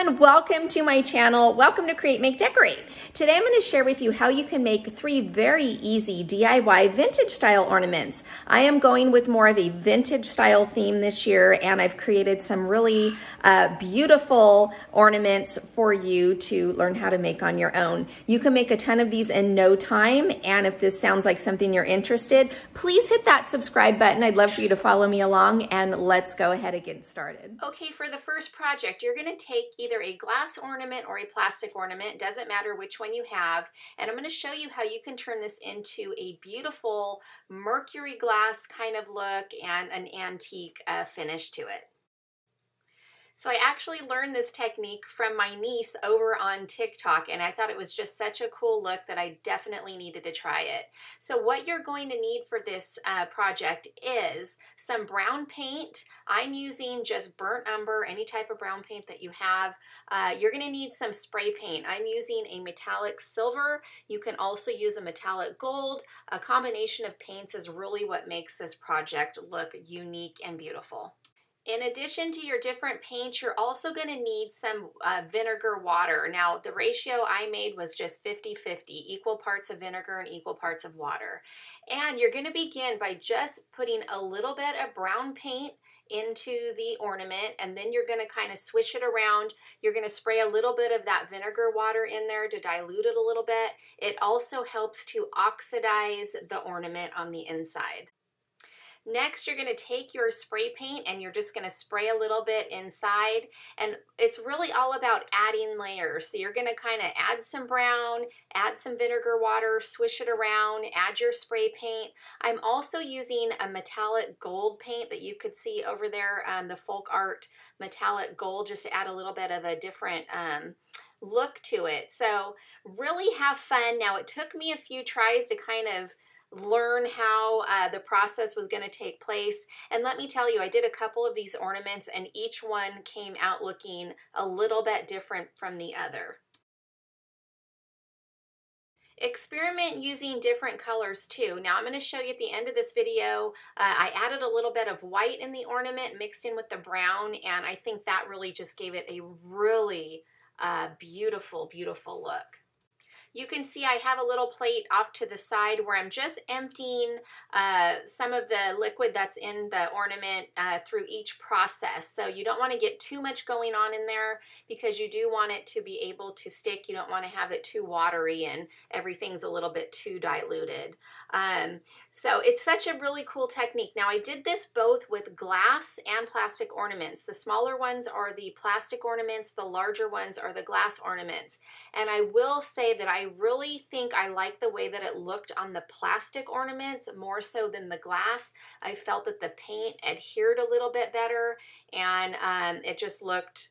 everyone, welcome to my channel. Welcome to Create, Make, Decorate. Today I'm going to share with you how you can make 3 very easy DIY vintage style ornaments. I am going with more of a vintage style theme this year, and I've created some really beautiful ornaments for you to learn how to make on your own. You can make a ton of these in no time, and if this sounds like something you're interested, please hit that subscribe button. I'd love for you to follow me along, and let's go ahead and get started. Okay, for the first project, you're going to take either a glass ornament or a plastic ornament, doesn't matter which one you have, and I'm going to show you how you can turn this into a beautiful mercury glass kind of look and an antique finish to it. So I actually learned this technique from my niece over on TikTok, and I thought it was just such a cool look that I definitely needed to try it. So what you're going to need for this project is some brown paint. I'm using just burnt umber, any type of brown paint that you have. You're going to need some spray paint. I'm using a metallic silver. You can also use a metallic gold. A combination of paints is really what makes this project look unique and beautiful. In addition to your different paints, you're also going to need some vinegar water. Now, the ratio I made was just 50-50, equal parts of vinegar and equal parts of water. And you're going to begin by just putting a little bit of brown paint into the ornament, and then you're going to kind of swish it around. You're going to spray a little bit of that vinegar water in there to dilute it a little bit. It also helps to oxidize the ornament on the inside. Next, you're going to take your spray paint and you're just going to spray a little bit inside, and it's really all about adding layers. So you're going to kind of add some brown, add some vinegar water, swish it around, add your spray paint. I'm also using a metallic gold paint that you could see over there, the folk art metallic gold, just to add a little bit of a different look to it. So really have fun. Now, it took me a few tries to kind of learn how the process was going to take place, and let me tell you, I did a couple of these ornaments and each one came out looking a little bit different from the other. Experiment using different colors too. Now I'm going to show you at the end of this video, I added a little bit of white in the ornament mixed in with the brown, and I think that really just gave it a really beautiful, beautiful look. You can see I have a little plate off to the side where I'm just emptying some of the liquid that's in the ornament through each process. So you don't want to get too much going on in there because you do want it to be able to stick. You don't want to have it too watery and everything's a little bit too diluted. So it's such a really cool technique. Now I did this both with glass and plastic ornaments. The smaller ones are the plastic ornaments, the larger ones are the glass ornaments. And I will say that I really think I like the way that it looked on the plastic ornaments more so than the glass. I felt that the paint adhered a little bit better, and it just looked,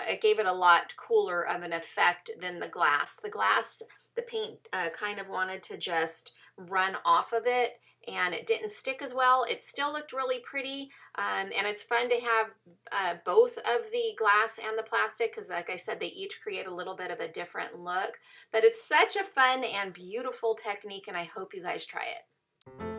it gave it a lot cooler of an effect than the glass. The glass, the paint kind of wanted to just run off of it, and it didn't stick as well. It still looked really pretty, and it's fun to have both of the glass and the plastic because, like I said, they each create a little bit of a different look. But it's such a fun and beautiful technique, and I hope you guys try it.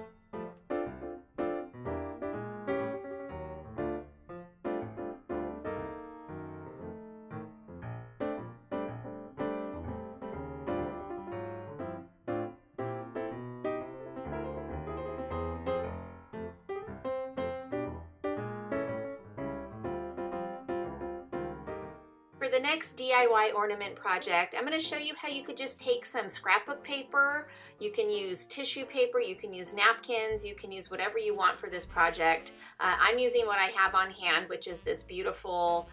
For the next DIY ornament project, I'm going to show you how you could just take some scrapbook paper. You can use tissue paper, you can use napkins, you can use whatever you want for this project. I'm using what I have on hand, which is this beautiful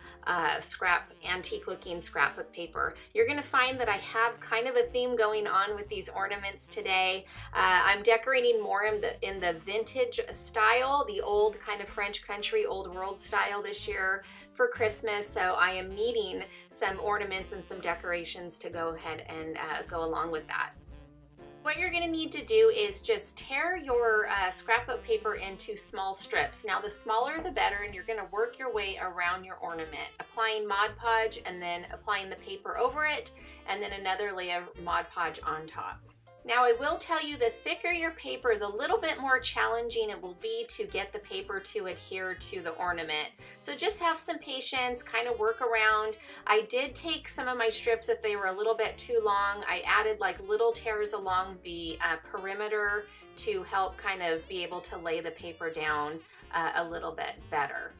antique looking scrapbook paper. You're going to find that I have kind of a theme going on with these ornaments today. I'm decorating more in the vintage style, the old kind of French country, old world style this year for Christmas, so I am needing some ornaments and some decorations to go ahead and go along with that. What you're going to need to do is just tear your scrapbook paper into small strips. Now the smaller the better, and you're going to work your way around your ornament, applying Mod Podge and then applying the paper over it, and then another layer of Mod Podge on top. Now I will tell you, the thicker your paper, the little bit more challenging it will be to get the paper to adhere to the ornament. So just have some patience, kind of work around. I did take some of my strips, if they were a little bit too long, I added like little tears along the perimeter to help kind of be able to lay the paper down a little bit better.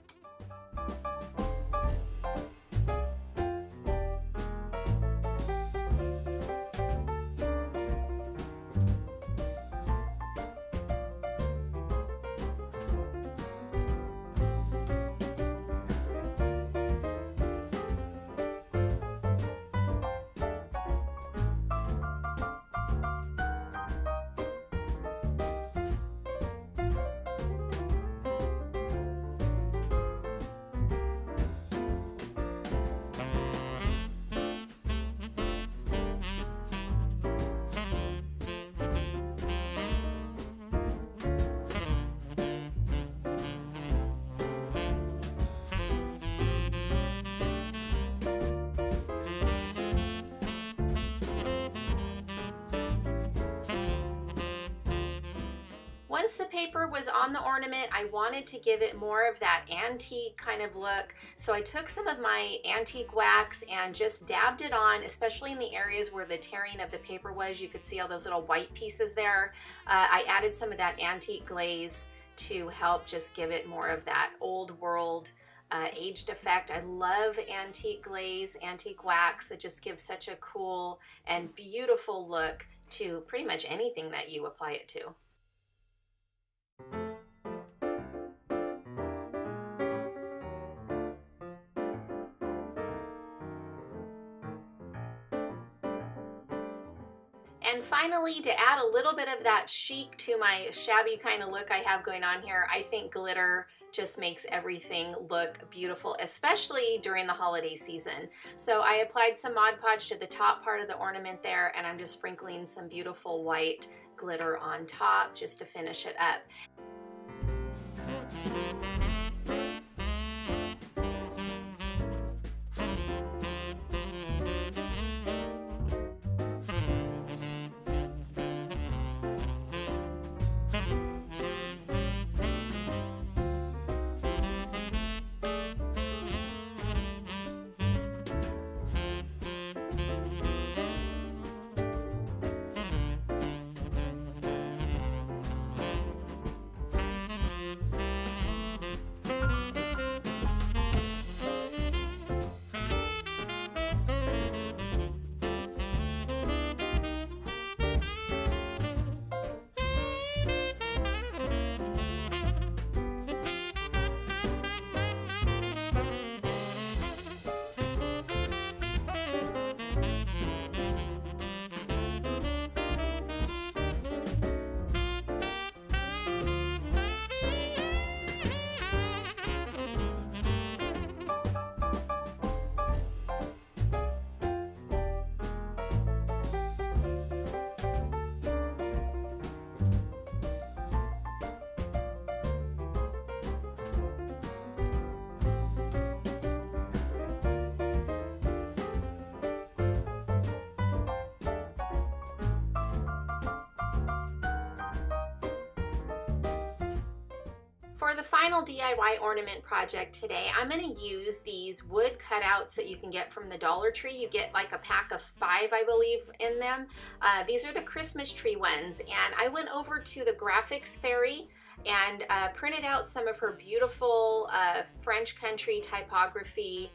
Once the paper was on the ornament, I wanted to give it more of that antique kind of look. So I took some of my antique wax and just dabbed it on, especially in the areas where the tearing of the paper was. You could see all those little white pieces there. I added some of that antique glaze to help just give it more of that old world aged effect. I love antique glaze, antique wax. It just gives such a cool and beautiful look to pretty much anything that you apply it to. And finally, to add a little bit of that chic to my shabby kind of look I have going on here, I think glitter just makes everything look beautiful, especially during the holiday season. So I applied some Mod Podge to the top part of the ornament there, and I'm just sprinkling some beautiful white glitter on top just to finish it up. For the final DIY ornament project today, I'm going to use these wood cutouts that you can get from the Dollar Tree. You get like a pack of 5, I believe, in them. These are the Christmas tree ones, and I went over to the graphics fairy and printed out some of her beautiful French country typography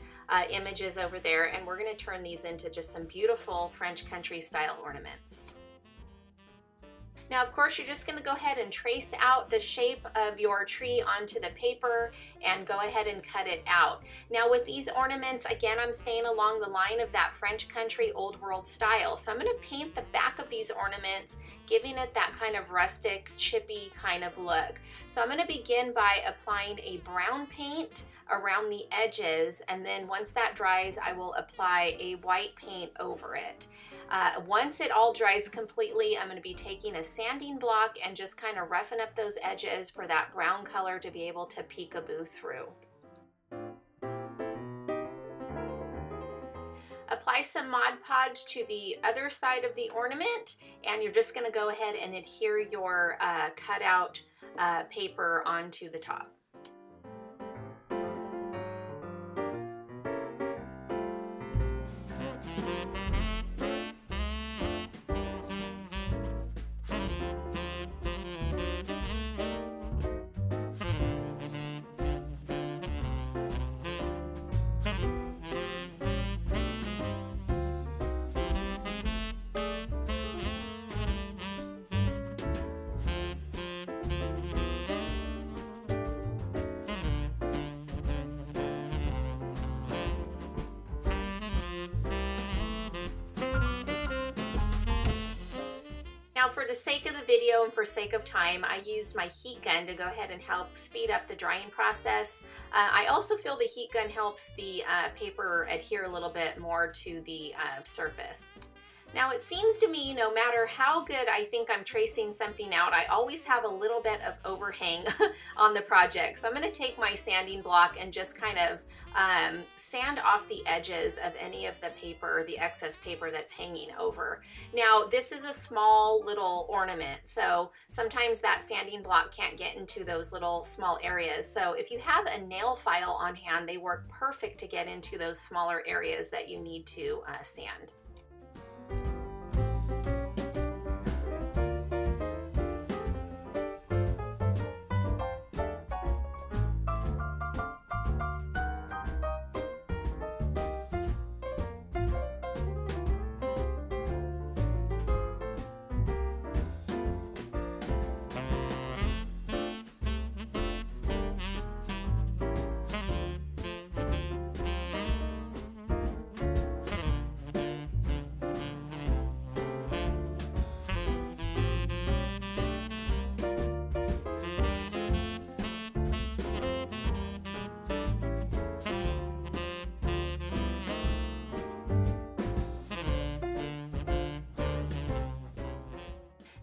images over there, and we're going to turn these into just some beautiful French country style ornaments. Now, of course, you're just going to go ahead and trace out the shape of your tree onto the paper and go ahead and cut it out. Now, with these ornaments, again, I'm staying along the line of that French country old world style. So I'm going to paint the back of these ornaments, giving it that kind of rustic, chippy kind of look. So I'm going to begin by applying a brown paint around the edges, and then once that dries, I will apply a white paint over it. Once it all dries completely, I'm going to be taking a sanding block and just kind of roughing up those edges for that brown color to be able to peekaboo through. apply some Mod Podge to the other side of the ornament, and you're just gonna go ahead and adhere your cutout paper onto the top. Now, for the sake of the video and for sake of time, I used my heat gun to go ahead and help speed up the drying process. I also feel the heat gun helps the paper adhere a little bit more to the surface. Now, it seems to me no matter how good I think I'm tracing something out, I always have a little bit of overhang on the project. So I'm going to take my sanding block and just kind of sand off the edges of any of the paper, the excess paper that's hanging over. Now, this is a small little ornament, so sometimes that sanding block can't get into those little small areas. So if you have a nail file on hand, they work perfect to get into those smaller areas that you need to sand.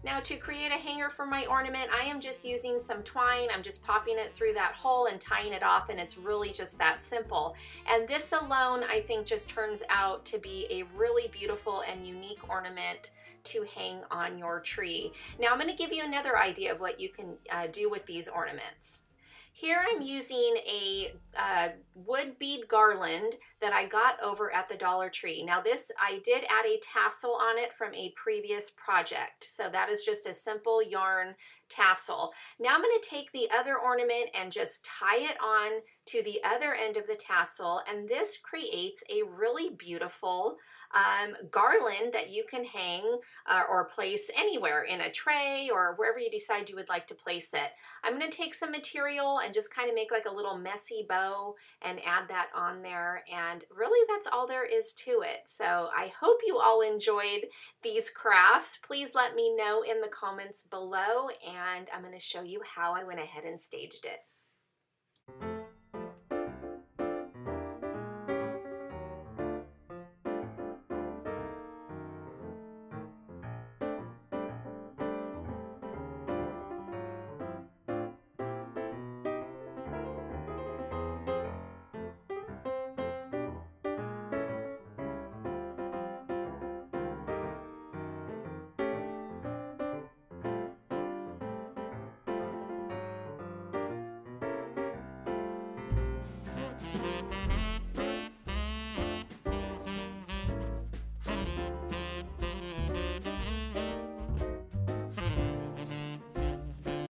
Now, to create a hanger for my ornament, I am just using some twine. I'm just popping it through that hole and tying it off, and it's really just that simple. And this alone, I think, just turns out to be a really beautiful and unique ornament to hang on your tree. Now, I'm going to give you another idea of what you can do with these ornaments. Here I'm using a wood bead garland that I got over at the Dollar Tree. Now this, I did add a tassel on it from a previous project. So that is just a simple yarn tassel. Now I'm going to take the other ornament and just tie it on to the other end of the tassel, and this creates a really beautiful garland that you can hang or place anywhere in a tray or wherever you decide you would like to place it. I'm going to take some material and just kind of make like a little messy bow and add that on there, and really that's all there is to it. So I hope you all enjoyed these crafts. Please let me know in the comments below, and I'm going to show you how I went ahead and staged it.